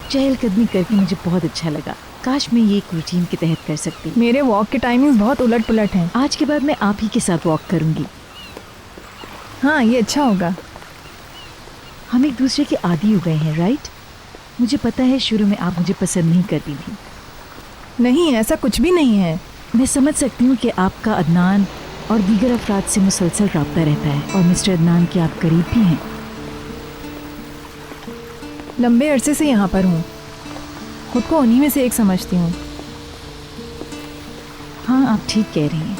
चहलकदमी करके मुझे बहुत अच्छा लगा। काश मैं ये एक रूटीन के तहत कर सकती। मेरे वॉक के टाइमिंग्स बहुत उलट पुलट हैं। आज के बाद मैं आप ही के साथ वॉक करूंगी। हाँ, ये अच्छा होगा। हम एक दूसरे के आदी हो गए हैं, राइट? मुझे पता है शुरू में आप मुझे पसंद नहीं करती थी। नहीं, ऐसा कुछ भी नहीं है। मैं समझ सकती हूँ कि आपका अदनान और दीगर अफराद से मुसलसल राब्ता रहता है और मिस्टर अदनान के आप करीब भी हैं। लंबे अरसे से यहाँ पर हूँ, खुद को उन्हीं में से एक समझती हूँ। हाँ, आप ठीक कह रही हैं।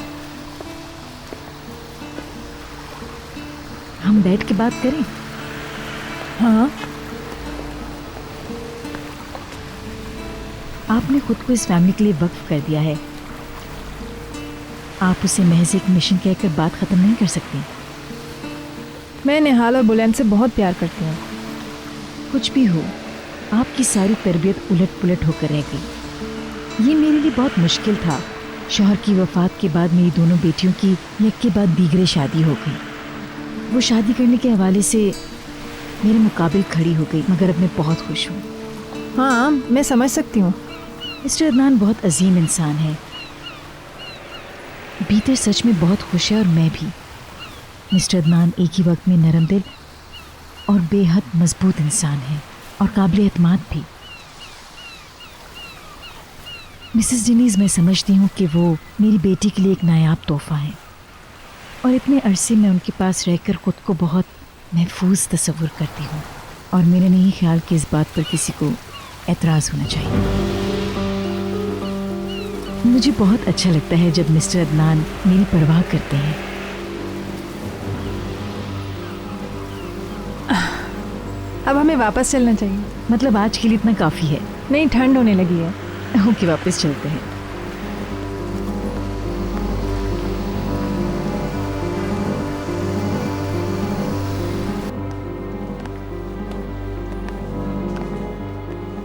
हम बैठ के बात करें? हाँ। आपने खुद को इस फैमिली के लिए वक्फ कर दिया है। आप उसे महज एक मिशन कहकर बात खत्म नहीं कर सकती। मैं निहाल और बुलंद से बहुत प्यार करती हूँ। कुछ भी हो, आपकी सारी तरबियत उलट पुलट होकर रह गई। ये मेरे लिए बहुत मुश्किल था। शौहर की वफात के बाद मेरी दोनों बेटियों की एक के बाद दीगरे शादी हो गई। वो शादी करने के हवाले से मेरे मुकाबिल खड़ी हो गई, मगर अब मैं बहुत खुश हूँ। हाँ, मैं समझ सकती हूँ। मिस्टर अदनान बहुत अजीम इंसान है। भीतर सच में बहुत खुश है और मैं भी। मिस्टर अदनान एक ही वक्त में नरम दिल और बेहद मजबूत इंसान है और काबिल एतमाद भी। मिसेस डिनीज, मैं समझती हूँ कि वो मेरी बेटी के लिए एक नायाब तोहफा है और इतने अरसे में उनके पास रहकर खुद को बहुत महफूज तस्वुर करती हूँ और मेरा नहीं ख्याल कि इस बात पर किसी को एतराज़ होना चाहिए। मुझे बहुत अच्छा लगता है जब मिस्टर अदनान मेरी परवाह करते हैं। अब हमें वापस चलना चाहिए। मतलब आज के लिए इतना काफ़ी है? नहीं, ठंड होने लगी है। ओके, वापस चलते हैं।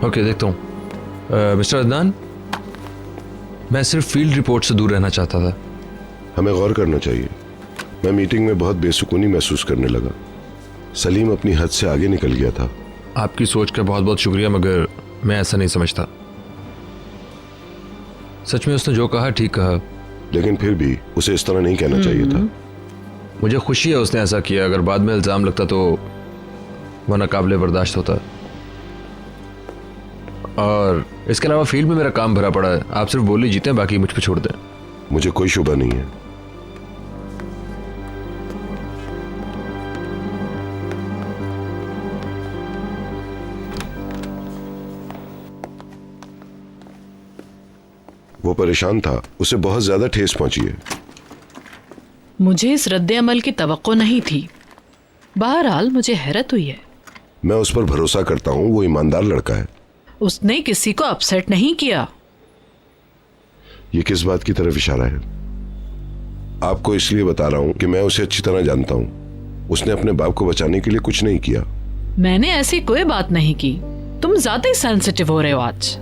ओके, देखता हूँ। मिस्टर अदनान, मैं सिर्फ फील्ड रिपोर्ट से दूर रहना चाहता था। हमें गौर करना चाहिए। मैं मीटिंग में बहुत बेसुकूनी महसूस करने लगा। सलीम अपनी हद से आगे निकल गया था। आपकी सोच का बहुत बहुत शुक्रिया, मगर मैं ऐसा नहीं समझता। सच में उसने जो कहा ठीक कहा, लेकिन फिर भी उसे इस तरह नहीं कहना चाहिए था। मुझे खुशी है उसने ऐसा किया। अगर बाद में इल्ज़ाम लगता तो वह नाकाबिले बर्दाश्त होता। और इसके अलावा फील्ड में मेरा काम भरा पड़ा है। आप सिर्फ बोली जीते, बाकी मुझ पे छोड़ दें। मुझे कोई शुबा नहीं है। वो परेशान था, उसे बहुत ज्यादा ठेस पहुंची है। मुझे इस रद्दे अमल की तवक्को नहीं थी। बहरहाल मुझे हैरत हुई है। मैं उस पर भरोसा करता हूँ, वो ईमानदार लड़का है। उसने किसी को अपसेट नहीं किया। ये किस बात की तरफ इशारा है? आपको इसलिए बता रहा हूँ कि मैं उसे अच्छी तरह जानता हूँ। उसने अपने बाप को बचाने के लिए कुछ नहीं किया। मैंने ऐसी कोई बात नहीं की। तुम ज्यादा ही सेंसिटिव हो रहे हो आज।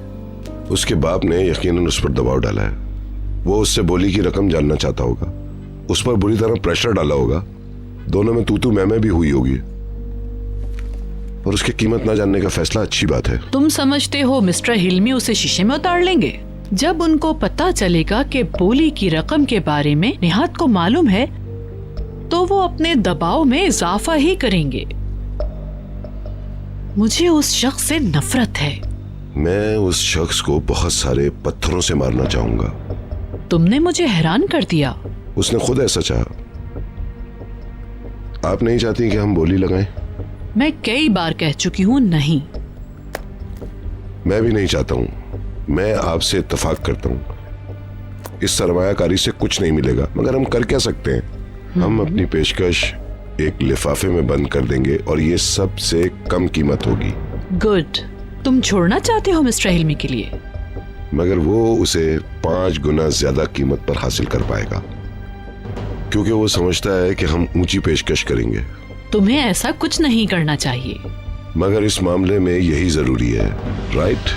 उसके बाप ने यकीनन उस पर दबाव डाला है। वो उससे बोली की रकम जानना चाहता होगा। उस पर बुरी तरह प्रेशर डाला होगा। दोनों में तू मैं भी हुई होगी और उसकी कीमत ना जानने का फैसला अच्छी बात है। तुम समझते हो मिस्टर हिल्मी उसे शीशे में उतार लेंगे? जब उनको पता चलेगा कि बोली की रकम के बारे में निहात को मालूम है तो वो अपने दबाव में इजाफा ही करेंगे। मुझे उस शख्स से नफरत है। मैं उस शख्स को बहुत सारे पत्थरों से मारना चाहूंगा। तुमने मुझे हैरान कर दिया। उसने खुद ऐसा चाहा। आप नहीं चाहती कि हम बोली लगाएं? मैं कई बार कह चुकी हूँ नहीं। मैं भी नहीं चाहता हूँ। मैं आपसे इत्तेफाक करता हूँ। इस सरमायाकारी से कुछ नहीं मिलेगा, मगर हम कर क्या सकते हैं? हम अपनी पेशकश एक लिफाफे में बंद कर देंगे और ये सबसे कम कीमत होगी। गुड। तुम छोड़ना चाहते हो मिस्टर हिल्मी के लिए? मगर वो उसे 5 गुना ज्यादा कीमत पर हासिल कर पाएगा, क्योंकि वो समझता है कि हम ऊंची पेशकश करेंगे। तुम्हें ऐसा कुछ नहीं करना चाहिए। मगर इस मामले में यही जरूरी है, राइट?